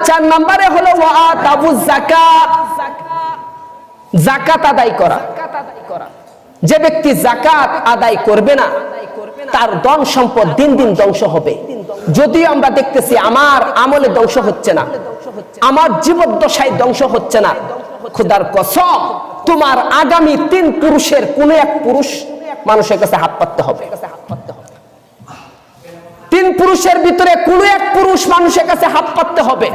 4 নম্বরে হলো ওয়া আতাবুজ যাকাত, যাকাত আদায় করা। যে ব্যক্তি যাকাত আদায় করবে না তার ধন সম্পদ দিন দিন ধ্বংস হবে। যদিও আমরা দেখতেছি আমার আমলে ধ্বংস হচ্ছে না, আমার জীবদ্দশায় ধ্বংস হচ্ছে না, খোদার কসম তোমার আগামী 3 পুরুষের কোন এক পুরুষ মানুষের কাছে হাত পাততে হবে। 3 পুরুষের ভিতরে কোন এক পুরুষ মানুষের কাছে হাত পাততে হবে।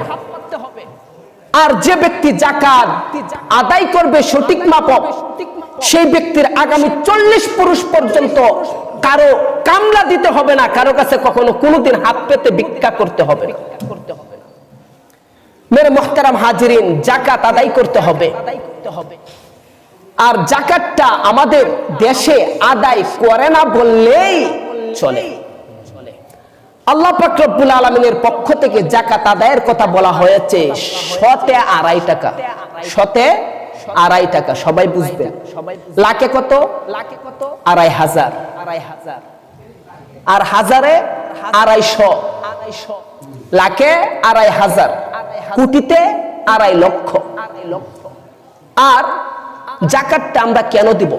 আর যে ব্যক্তি যাকাত আদায় করবে সঠিক মাপক, সেই ব্যক্তির আগামী 40 পুরুষ পর্যন্ত কারো কামলা দিতে হবে না, কারো কাছে কখনো কোনোদিন হাত পেতে ভিক্ষা করতে হবে না। মেরে মুহতারাম হাজিরিন, যাকাত আদায় করতে হবে। আর যাকাতটা আমাদের দেশে আদায় করে না বললেই চলে। আল্লাহ পাক রব্বুল আলামিনের পক্ষ থেকে যাকাত আদায়ের কথা বলা হয়েছে শতে 2.5 টাকা। শতে 2.5 টাকা, সবাই বুঝবেন। লাখে কত? 2.5 আর হাজারে 250, লাখে 2.5, কোটিতে 2.5 লক্ষ। আর যাকাতটা আমরা কেন দিব?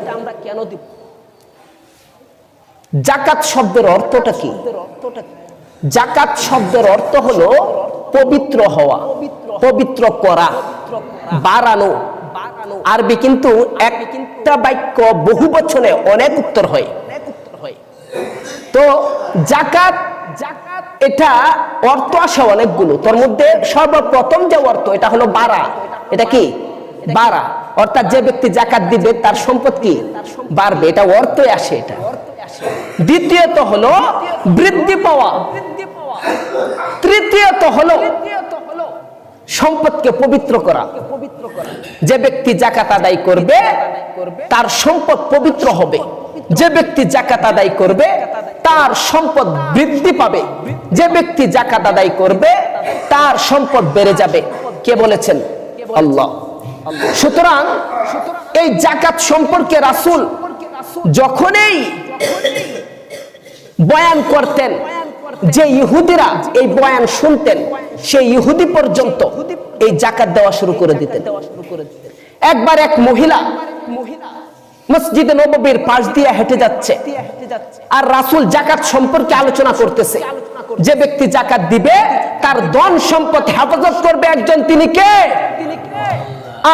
যাকাত শব্দের অর্থটা কি? যাকাত শব্দের অর্থ হলো পবিত্র হওয়া, পবিত্র করা, বাড়ানো। আরবি কিন্তু একটা বাক্য বহু বচনে অনেক উত্তর হয়। তো যাকাত এটা অর্থ আসে অনেকগুলো, তার মধ্যে সর্বপ্রথম যে অর্থ এটা হলো বাড়া। এটা কি? বাড়া, অর্থাৎ যে ব্যক্তি যাকাত দিবে তার সম্পদ কি বাড়বে, এটা অর্থই আসে এটা। দ্বিতীয়ত হলো বৃদ্ধি পাওয়া, তৃতীয়ত হলো সম্পদকে পবিত্র করা। যে ব্যক্তি যাকাত আদায় করবে তার সম্পদ পবিত্র হবে, যে ব্যক্তি যাকাত আদায় করবে তার সম্পদ বৃদ্ধি পাবে, যে ব্যক্তি যাকাত আদায় করবে তার সম্পদ বেড়ে যাবে। কে বলেছেন? আল্লাহ। সুতরাং এই যাকাত সম্পর্কে রাসূল যখনই বয়ান করতেন, যে ইহুদিরা এই বয়ান শুনতেন সেই ইহুদি পর্যন্ত এই যাকাত দেওয়া শুরু করে দিতেন। একবার এক মহিলা মসজিদে নববীর পাশ দিয়ে হেঁটে যাচ্ছে, আর রাসূল যাকাত সম্পর্কে আলোচনা করতেছে। যে ব্যক্তি যাকাত দিবে তার ধন সম্পদ হেফাজত করবে একজন, তিনি কে?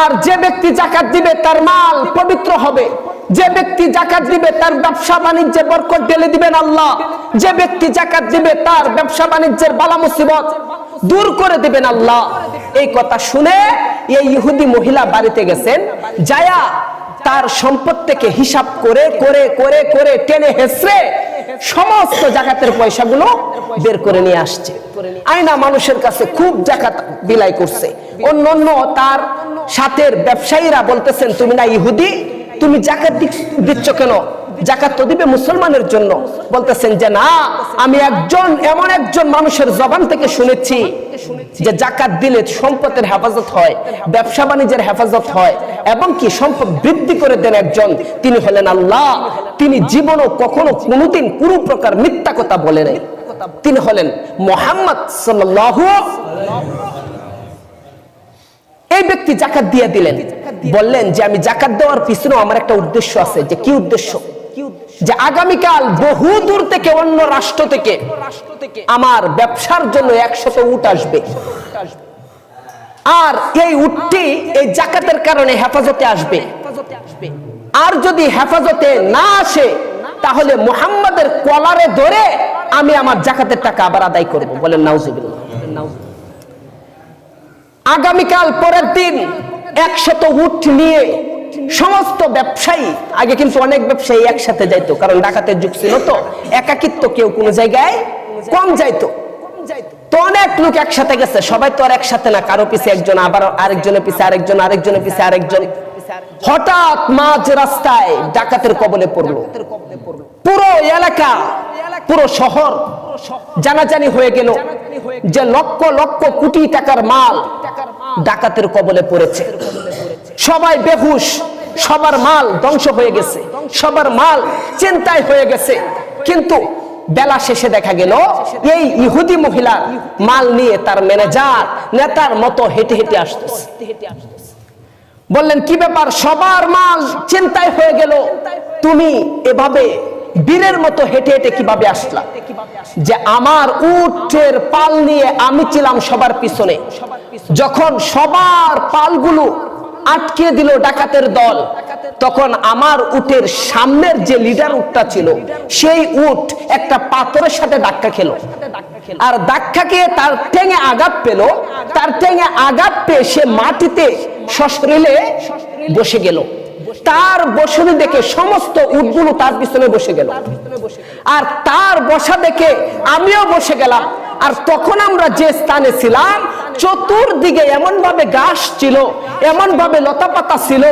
আর যে ব্যক্তি যাকাত দিবে তার মাল পবিত্র হবে, যে ব্যক্তি যাকাত দিবে তার ব্যবসা বাণিজ্যে বরকত ঢেলে দিবেন আল্লাহ, যে ব্যক্তি যাকাত দিবে তার ব্যবসা বাণিজ্যের বালা মুসিবত দূর করে দিবেন আল্লাহ। এই কথা শুনে এই ইহুদি মহিলা বাড়িতে গেছেন, যায়া তার সম্পদ থেকে হিসাব করে করে করে করে টেনে হেসড়ে সমস্ত যাকাতের পয়সাগুলো বের করে নিয়ে আসছে। আয়না মানুষের কাছে খুব যাকাত বিলাই করছে। অন্য তার সাথের ব্যবসায়ীরা বলতেছেন, তুমি না ইহুদি, তুমি যাকাত দিচ্ছ কেন? যাকাত তো দিবে মুসলমানের জন্য। বলতেছেন যে না, আমি এমন একজন মানুষের জবান থেকে শুনেছি যে যাকাত দিলে সম্পদের হেফাজত হয়, ব্যবসা বাণিজ্যের হেফাজত হয়, এবং কি সম্পদ বৃদ্ধি করে দেন একজন, তিনি হলেন আল্লাহ। তিনি জীবনও কখনো কোনোদিন কোনো প্রকার মিথ্যা কথা বলে নাই, তিনি হলেন মুহাম্মদ সাল্লাল্লাহু। এই ব্যক্তি যাকাত দিয়ে দিলেন, বললেন যে আমি যাকাত দেওয়ার পিছনে আমার একটা উদ্দেশ্য আছে। যে কি উদ্দেশ্য? যে আগামীকাল বহু দূর থেকে, অন্য রাষ্ট্র থেকে আমার ব্যবসার জন্য 100 উট আসবে, আর এই উটটি এই যাকাতের কারণে হেফাজতে আসবে। আর যদি হেফাজতে না আসে তাহলে মুহাম্মাদের কলারে ধরে আমি আমার যাকাতের টাকা আবার আদায় করব। বলেন নাউজুবিল্লাহ। আগামীকাল পরের দিন 100 উট নিয়ে সমস্ত ব্যবসায়ী, আগে কিন্তু অনেক ব্যবসায়ী একসাথে যাইতো, কারণ ডাকাতের যুগ ছিল, তো একাকিত্ব, কেউ কোনো জায়গায় কম যাইতো, তো অনেক লোক একসাথে গেছে। সবাই তো আর একসাথে না, কারো পিছে একজন, আবার আরেকজনের পিছে আরেকজন, আরেকজনের পিছে আরেকজন। হঠাৎ মাঝ রাস্তায় ডাকাতের কবলে পড়লো। পুরো এলাকা, পুরো শহর জানাজানি হয়ে গেল যে লক্ষ লক্ষ কোটি টাকার মাল ডাকাতের কবলে পড়েছে। সবাই বেহুশ, সবার মাল ধ্বংস হয়ে গেছে, সবার মাল চিন্তায় হয়ে গেছে। কিন্তু বেলা শেষে দেখা গেল এই ইহুদি মহিলা মাল নিয়ে তার ম্যানেজার নেতার মতো হেঁটে হেঁটে আসতেছে। বললেন, কি ব্যাপার, সবার মাল চিন্তায় হয়ে গেল, তুমি এভাবে বীরের মতো হেঁটে হেঁটে কিভাবে আসলা? যে আমার উটের পাল নিয়ে আমি ছিলাম সবার পিছনে, যখন সবার পালগুলো আটকে দিল ডাকাতের দল, তখন আমার উটের সামনের যে লিডার উটটা ছিল সেই উট একটা পাথরের সাথে ধাক্কা খেলো, আর ধাক্কা খেয়ে তার ঠ্যাঙে আঘাত পেল। তার ঠ্যাঙে আঘাত পেয়ে সে মাটিতে সশরীরে বসে গেল। তার বসনে দেখে সমস্ত উটগুলো তার পিছনে বসে গেল, আর তার বসা দেখে আমিও বসে গেলাম। আর তখন আমরা যে স্থানে ছিলাম চতুর্দিকে এমন ভাবে গাছ ছিল, এমন ভাবে লতা পাতা ছিল,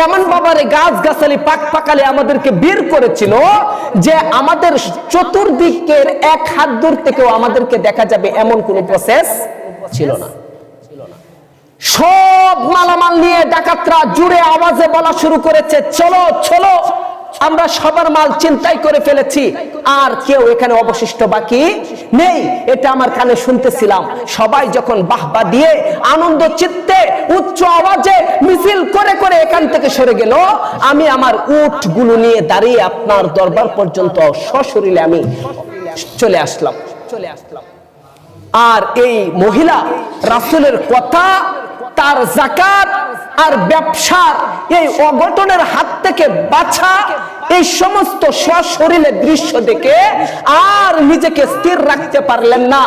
এমন ভাবে গাছ গাছালি পাক পাকালে আমাদেরকে বের করেছিল যে আমাদের চতুর্দিকের এক হাত দূর থেকেও আমাদেরকে দেখা যাবে এমন কোনো প্রসেস ছিল না। সব মালামাল নিয়ে ডাকাতরা জুড়ে আওয়াজে বলা শুরু করেছে, চলো চলো, আমরা সবার মাল চিন্তাই করে ফেলেছি, আর কেউ এখানে অবশিষ্ট বাকি নেই। এটা আমার কানে শুনতেছিলাম। সবাই যখন বাহবা দিয়ে আনন্দ চিত্তে উচ্চ আওয়াজে মিছিল করে করে এখান থেকে সরে গেল, আমি আমার উটগুলো নিয়ে দাঁড়িয়ে আপনার দরবার পর্যন্ত সশরীরে আমি চলে আসলাম। আর এই মহিলা রাসূলের কথা, তার যাকাত আর ব্যবসার এই অঘটনের হাত থেকে বাঁচা, এই সমস্ত সশরীরে দৃশ্য দেখে আর নিজেকে স্থির রাখতে পারলেন না।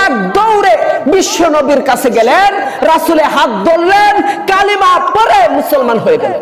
এক দৌড়ে বিশ্ব নবীর কাছে গেলেন, রাসূলের হাত ধরলেন, কালিমা পড়ে মুসলমান হয়ে গেলেন।